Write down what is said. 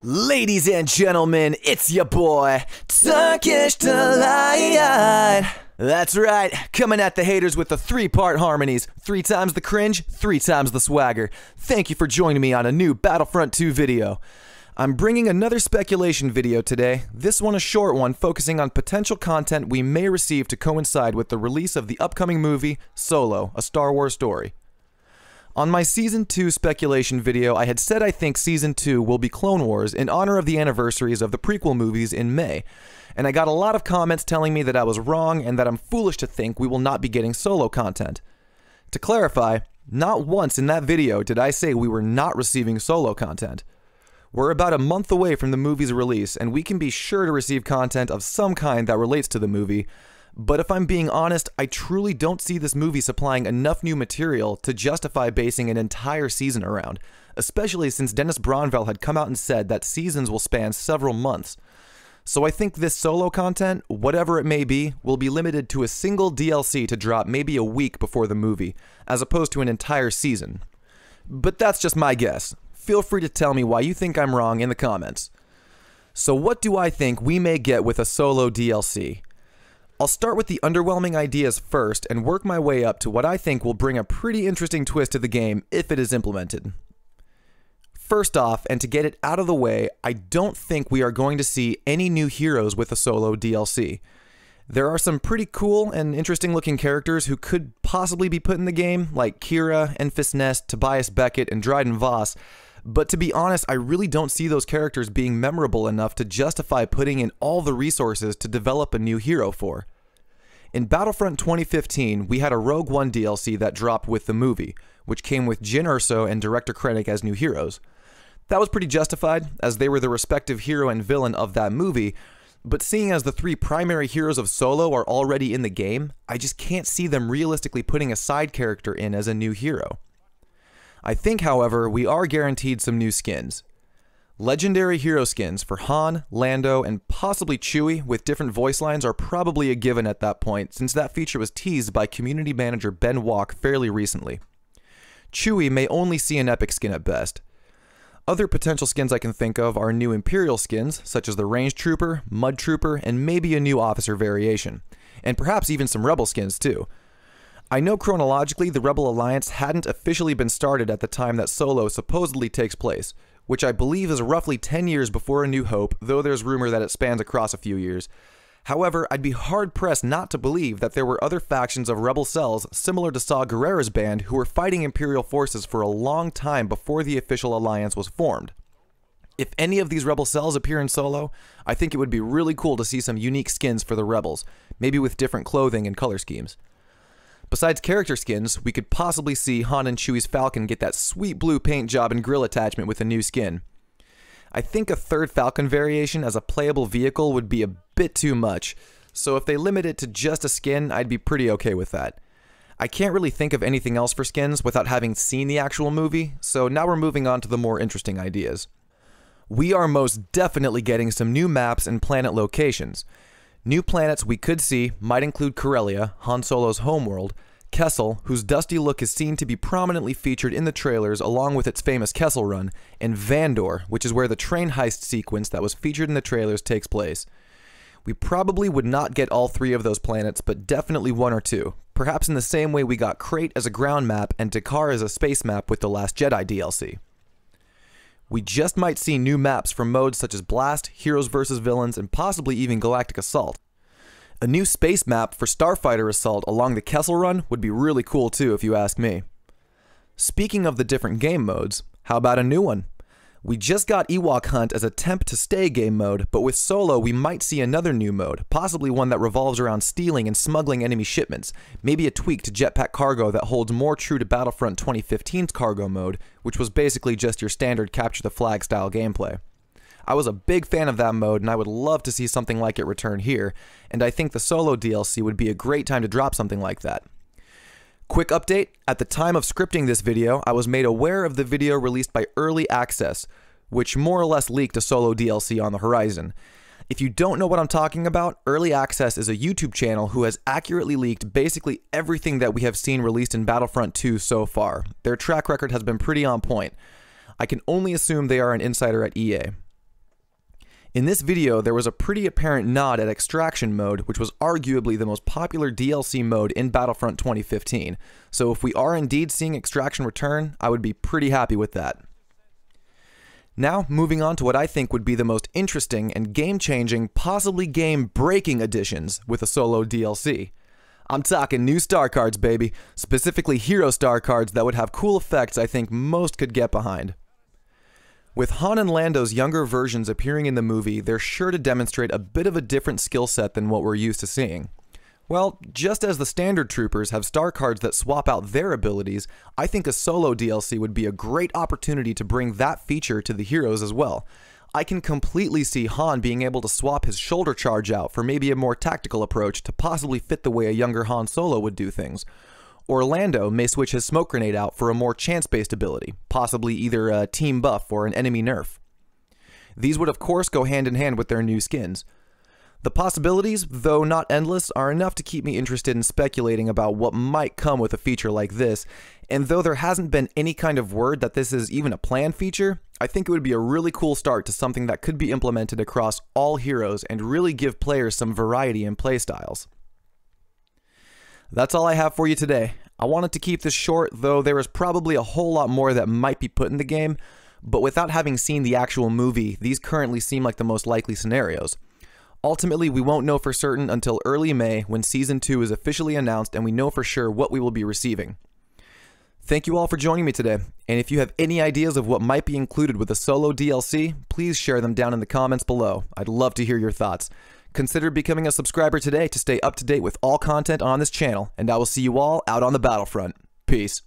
Ladies and gentlemen, it's your boy, Turkish Delight. That's right, coming at the haters with the three-part harmonies. 3 times the cringe, 3 times the swagger. Thank you for joining me on a new Battlefront 2 video. I'm bringing another speculation video today, this one a short one focusing on potential content we may receive to coincide with the release of the upcoming movie, Solo, a Star Wars story. On my Season 2 speculation video, I had said I think Season 2 will be Clone Wars in honor of the anniversaries of the prequel movies in May, and I got a lot of comments telling me that I was wrong and that I'm foolish to think we will not be getting Solo content. To clarify, not once in that video did I say we were not receiving Solo content. We're about a month away from the movie's release, and we can be sure to receive content of some kind that relates to the movie. But if I'm being honest, I truly don't see this movie supplying enough new material to justify basing an entire season around, especially since Dennis Bronville had come out and said that seasons will span several months. So I think this Solo content, whatever it may be, will be limited to a single DLC to drop maybe a week before the movie, as opposed to an entire season. But that's just my guess. Feel free to tell me why you think I'm wrong in the comments. So what do I think we may get with a Solo DLC? I'll start with the underwhelming ideas first and work my way up to what I think will bring a pretty interesting twist to the game if it is implemented. First off, and to get it out of the way, I don't think we are going to see any new heroes with a Solo DLC. There are some pretty cool and interesting looking characters who could possibly be put in the game, like Kira, Enfys Nest, Tobias Beckett, and Dryden Voss, but to be honest, I really don't see those characters being memorable enough to justify putting in all the resources to develop a new hero for. In Battlefront 2015, we had a Rogue One DLC that dropped with the movie, which came with Jyn Erso and Director Krennic as new heroes. That was pretty justified, as they were the respective hero and villain of that movie, but seeing as the 3 primary heroes of Solo are already in the game, I just can't see them realistically putting a side character in as a new hero. I think, however, we are guaranteed some new skins. Legendary hero skins for Han, Lando, and possibly Chewie with different voice lines are probably a given at that point, since that feature was teased by community manager Ben Walk fairly recently. Chewie may only see an epic skin at best. Other potential skins I can think of are new Imperial skins, such as the Range Trooper, Mud Trooper, and maybe a new officer variation, and perhaps even some Rebel skins too. I know chronologically the Rebel Alliance hadn't officially been started at the time that Solo supposedly takes place, which I believe is roughly 10 years before A New Hope, though there's rumor that it spans across a few years. However, I'd be hard-pressed not to believe that there were other factions of Rebel cells similar to Saw Gerrera's band who were fighting Imperial forces for a long time before the official alliance was formed. If any of these Rebel cells appear in Solo, I think it would be really cool to see some unique skins for the Rebels, maybe with different clothing and color schemes. Besides character skins, we could possibly see Han and Chewie's Falcon get that sweet blue paint job and grill attachment with a new skin. I think a third Falcon variation as a playable vehicle would be a bit too much, so if they limit it to just a skin, I'd be pretty okay with that. I can't really think of anything else for skins without having seen the actual movie, so now we're moving on to the more interesting ideas. We are most definitely getting some new maps and planet locations. New planets we could see might include Corellia, Han Solo's homeworld, Kessel, whose dusty look is seen to be prominently featured in the trailers along with its famous Kessel Run, and Vandor, which is where the train heist sequence that was featured in the trailers takes place. We probably would not get all 3 of those planets, but definitely 1 or 2, perhaps in the same way we got Crate as a ground map and Dakar as a space map with the Last Jedi DLC. We just might see new maps for modes such as Blast, Heroes vs. Villains, and possibly even Galactic Assault. A new space map for Starfighter Assault along the Kessel Run would be really cool too if you ask me. Speaking of the different game modes, how about a new one? We just got Ewok Hunt as a temp to stay game mode, but with Solo we might see another new mode, possibly one that revolves around stealing and smuggling enemy shipments, maybe a tweak to jetpack cargo that holds more true to Battlefront 2015's cargo mode, which was basically just your standard capture the flag style gameplay. I was a big fan of that mode and I would love to see something like it return here, and I think the Solo DLC would be a great time to drop something like that. Quick update, at the time of scripting this video, I was made aware of the video released by Early Access, which more or less leaked a Solo DLC on the horizon. If you don't know what I'm talking about, Early Access is a YouTube channel who has accurately leaked basically everything that we have seen released in Battlefront 2 so far. Their track record has been pretty on point. I can only assume they are an insider at EA. In this video, there was a pretty apparent nod at Extraction mode, which was arguably the most popular DLC mode in Battlefront 2015, so if we are indeed seeing Extraction return, I would be pretty happy with that. Now, moving on to what I think would be the most interesting and game-changing, possibly game-breaking additions with a solo DLC. I'm talking new star cards, baby, specifically hero star cards that would have cool effects I think most could get behind. With Han and Lando's younger versions appearing in the movie, they're sure to demonstrate a bit of a different skill set than what we're used to seeing. Well, just as the standard troopers have star cards that swap out their abilities, I think a solo DLC would be a great opportunity to bring that feature to the heroes as well. I can completely see Han being able to swap his shoulder charge out for maybe a more tactical approach to possibly fit the way a younger Han Solo would do things. Or Lando may switch his smoke grenade out for a more chance-based ability, possibly either a team buff or an enemy nerf. These would of course go hand in hand with their new skins. The possibilities, though not endless, are enough to keep me interested in speculating about what might come with a feature like this, and though there hasn't been any kind of word that this is even a planned feature, I think it would be a really cool start to something that could be implemented across all heroes and really give players some variety in playstyles. That's all I have for you today. I wanted to keep this short, though there is probably a whole lot more that might be put in the game, but without having seen the actual movie, these currently seem like the most likely scenarios. Ultimately, we won't know for certain until early May when Season 2 is officially announced and we know for sure what we will be receiving. Thank you all for joining me today, and if you have any ideas of what might be included with a solo DLC, please share them down in the comments below. I'd love to hear your thoughts. Consider becoming a subscriber today to stay up to date with all content on this channel, and I will see you all out on the battlefront. Peace.